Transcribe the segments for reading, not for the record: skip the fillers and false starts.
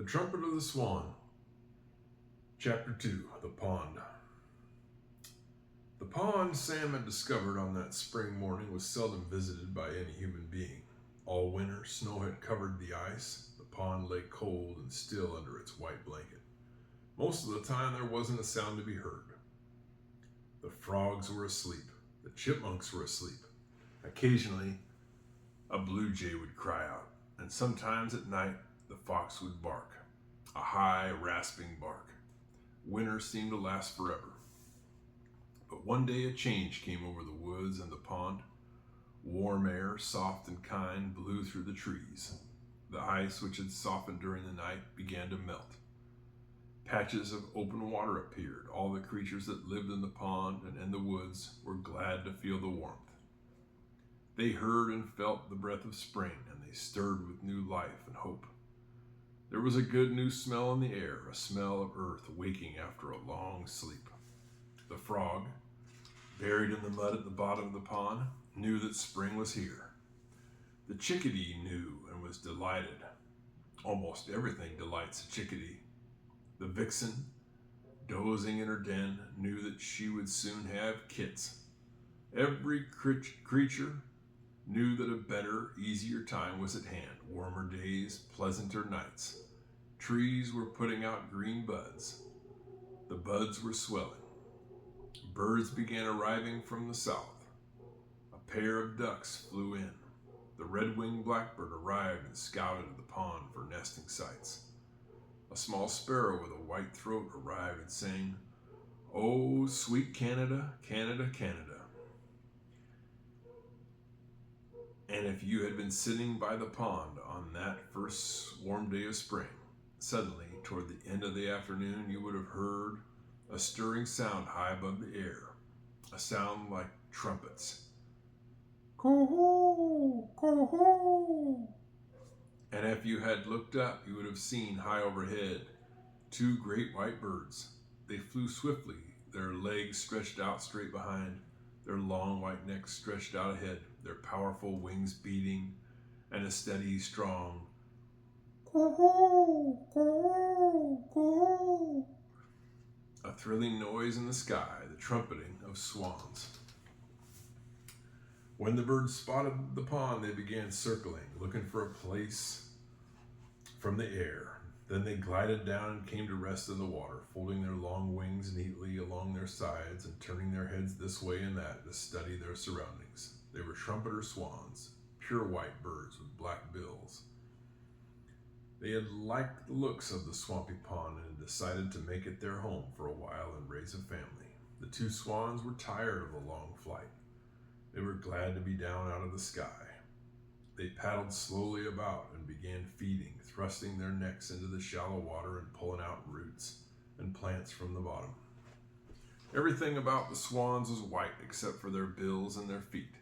Trumpet of the Swan, Chapter 2, The Pond. The pond Sam had discovered on that spring morning was seldom visited by any human being. All winter, snow had covered the ice. The pond lay cold and still under its white blanket. Most of the time, there wasn't a sound to be heard. The frogs were asleep. The chipmunks were asleep. Occasionally, a blue jay would cry out, and sometimes at night, the fox would bark, a high, rasping bark. Winter seemed to last forever. But one day a change came over the woods and the pond. Warm air, soft and kind, blew through the trees. The ice, which had softened during the night, began to melt. Patches of open water appeared. All the creatures that lived in the pond and in the woods were glad to feel the warmth. They heard and felt the breath of spring, and they stirred with new life and hope. There was a good new smell in the air, a smell of earth waking after a long sleep. The frog, buried in the mud at the bottom of the pond, knew that spring was here. The chickadee knew and was delighted. Almost everything delights a chickadee. The vixen, dozing in her den, knew that she would soon have kits. Every creature knew that a better, easier time was at hand, warmer days, pleasanter nights. Trees were putting out green buds. The buds were swelling. Birds began arriving from the south. A pair of ducks flew in. The red-winged blackbird arrived and scouted at the pond for nesting sites. A small sparrow with a white throat arrived and sang, "Oh, sweet Canada, Canada, Canada." And if you had been sitting by the pond on that first warm day of spring, suddenly, toward the end of the afternoon, you would have heard a stirring sound high above the air, a sound like trumpets. Coo-hoo, coo-hoo. And if you had looked up, you would have seen high overhead two great white birds. They flew swiftly, their legs stretched out straight behind, their long white necks stretched out ahead, their powerful wings beating, and a steady, strong coo-hoo, coo-hoo, coo-hoo. A thrilling noise in the sky, the trumpeting of swans. When the birds spotted the pond, they began circling, looking for a place from the air. Then they glided down and came to rest in the water, folding their long wings neatly along their sides and turning their heads this way and that to study their surroundings. They were trumpeter swans, pure white birds with black bills. They had liked the looks of the swampy pond and had decided to make it their home for a while and raise a family. The two swans were tired of the long flight. They were glad to be down out of the sky. They paddled slowly about and began feeding, thrusting their necks into the shallow water and pulling out roots and plants from the bottom. Everything about the swans was white except for their bills and their feet.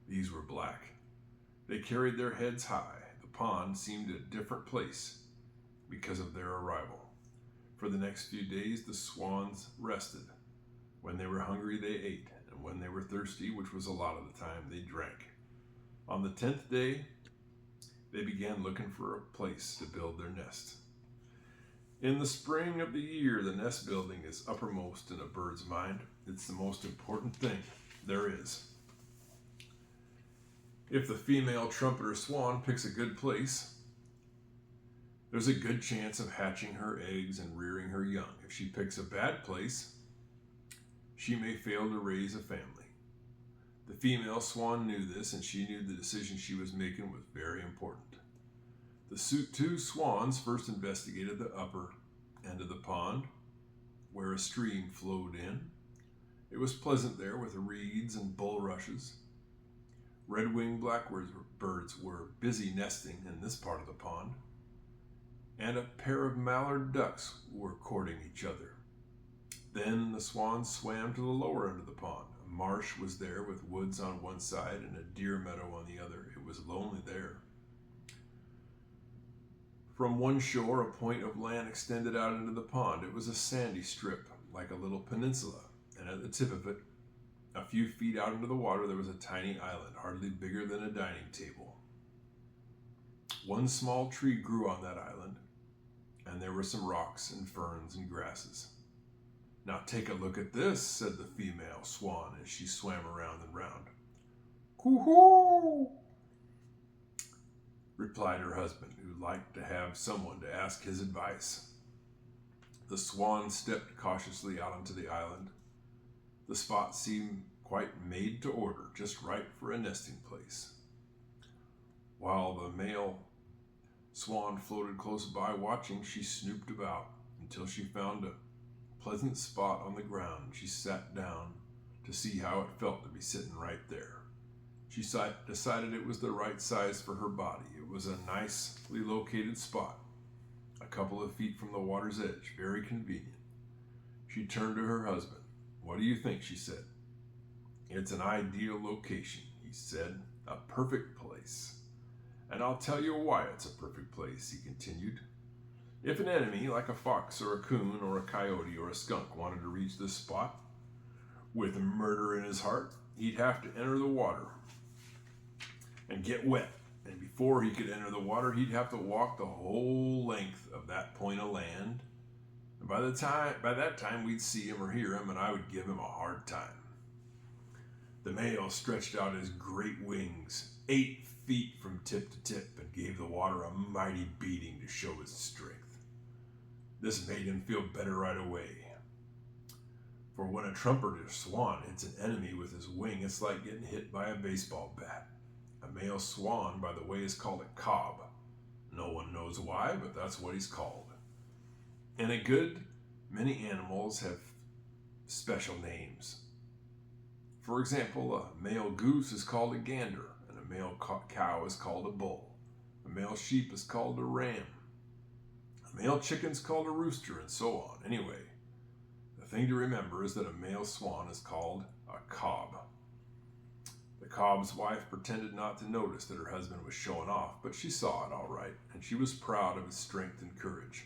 These were black. They carried their heads high. The pond seemed a different place because of their arrival. For the next few days, the swans rested. When they were hungry, they ate, and when they were thirsty, which was a lot of the time, they drank. On the 10th day, they began looking for a place to build their nest. In the spring of the year, the nest building is uppermost in a bird's mind. It's the most important thing there is. If the female trumpeter swan picks a good place, there's a good chance of hatching her eggs and rearing her young. If she picks a bad place, she may fail to raise a family. The female swan knew this, and she knew the decision she was making was very important. The two swans first investigated the upper end of the pond, where a stream flowed in. It was pleasant there with reeds and bulrushes. Red-winged blackbirds were busy nesting in this part of the pond, and a pair of mallard ducks were courting each other. Then the swans swam to the lower end of the pond. A marsh was there with woods on one side and a deer meadow on the other. It was lonely there. From one shore, a point of land extended out into the pond. It was a sandy strip, like a little peninsula, and at the tip of it, a few feet out into the water, there was a tiny island, hardly bigger than a dining table. One small tree grew on that island. and there were some rocks and ferns and grasses. "Now take a look at this," said the female swan as she swam around and round. "Coo-hoo!" replied her husband, who liked to have someone to ask his advice. The swan stepped cautiously out onto the island. The spot seemed quite made to order, just right for a nesting place. While the male swan floated close by watching, she snooped about until she found a pleasant spot on the ground. She sat down to see how it felt to be sitting right there. She decided it was the right size for her body. It was a nicely located spot, a couple of feet from the water's edge, very convenient. She turned to her husband. "What do you think?" she said. "It's an ideal location," he said. "A perfect place. And I'll tell you why it's a perfect place," he continued. "If an enemy, like a fox or a coon or a coyote or a skunk, wanted to reach this spot with murder in his heart, he'd have to enter the water and get wet. And before he could enter the water, he'd have to walk the whole length of that point of land. And by that time, we'd see him or hear him, and I would give him a hard time." The male stretched out his great wings, 8 feet from tip to tip, and gave the water a mighty beating to show his strength. This made him feel better right away. For when a trumpet or swan hits an enemy with his wing, it's like getting hit by a baseball bat. A male swan, by the way, is called a cob. No one knows why, but that's what he's called. And a good many animals have special names. For example, a male goose is called a gander, and a male cow is called a bull. A male sheep is called a ram. A male chicken is called a rooster, and so on. Anyway, the thing to remember is that a male swan is called a cob. The cob's wife pretended not to notice that her husband was showing off, but she saw it all right, and she was proud of his strength and courage.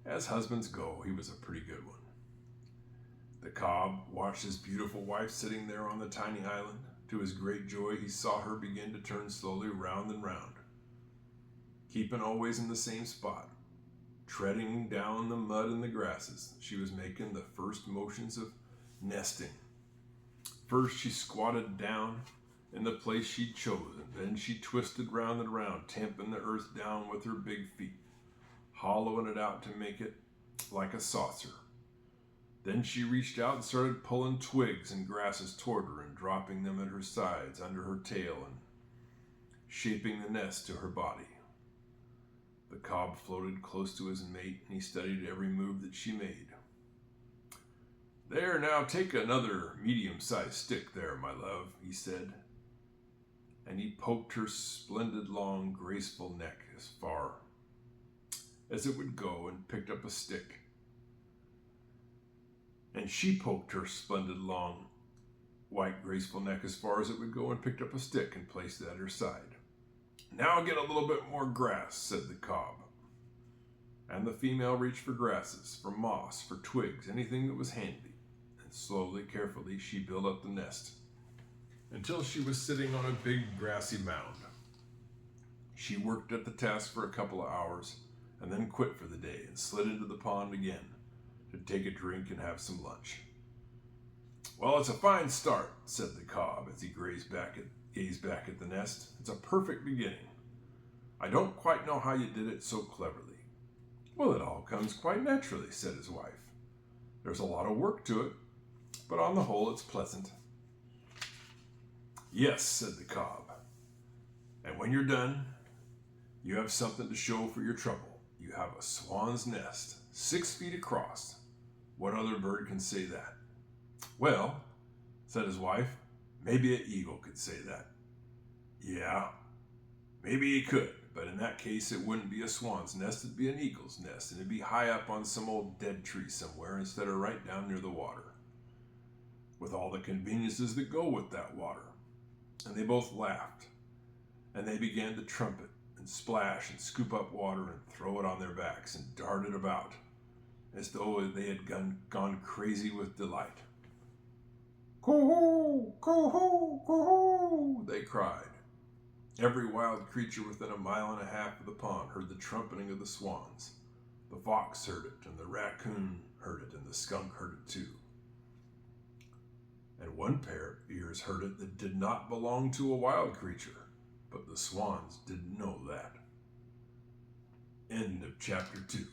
As husbands go, he was a pretty good one. The cob watched his beautiful wife sitting there on the tiny island. To his great joy, he saw her begin to turn slowly round and round, keeping always in the same spot, treading down the mud and the grasses. She was making the first motions of nesting. First, she squatted down in the place she'd chosen. Then she twisted round and round, tamping the earth down with her big feet, hollowing it out to make it like a saucer. Then she reached out and started pulling twigs and grasses toward her and dropping them at her sides, under her tail, and shaping the nest to her body. The cob floated close to his mate, and he studied every move that she made. "There, now take another medium-sized stick there, my love," he said. And he poked her splendid, long, graceful neck as far as it would go and picked up a stick. And she poked her splendid, long, white, graceful neck as far as it would go and picked up a stick and placed it at her side. "Now get a little bit more grass," said the cob. And the female reached for grasses, for moss, for twigs, anything that was handy. And slowly, carefully, she built up the nest until she was sitting on a big grassy mound. She worked at the task for a couple of hours and then quit for the day and slid into the pond again to take a drink and have some lunch. "Well, it's a fine start," said the cob as he gazed back at the nest. "It's a perfect beginning. I don't quite know how you did it so cleverly." "Well, it all comes quite naturally," said his wife. "There's a lot of work to it, but on the whole it's pleasant." "Yes," said the cob. "And when you're done, you have something to show for your trouble. You have a swan's nest, 6 feet across. What other bird can say that?" "Well," said his wife, "maybe an eagle could say that." "Yeah, maybe he could, but in that case it wouldn't be a swan's nest, it'd be an eagle's nest, and it'd be high up on some old dead tree somewhere instead of right down near the water, with all the conveniences that go with that water." And they both laughed, and they began to trumpet and splash and scoop up water and throw it on their backs and dart it about as though they had gone crazy with delight. "Coo-hoo! Coo-hoo! Coo-hoo!" they cried. Every wild creature within a mile and a half of the pond heard the trumpeting of the swans. The fox heard it, and the raccoon heard it, and the skunk heard it too. And one pair of ears heard it that did not belong to a wild creature, but the swans didn't know that. End of chapter 2.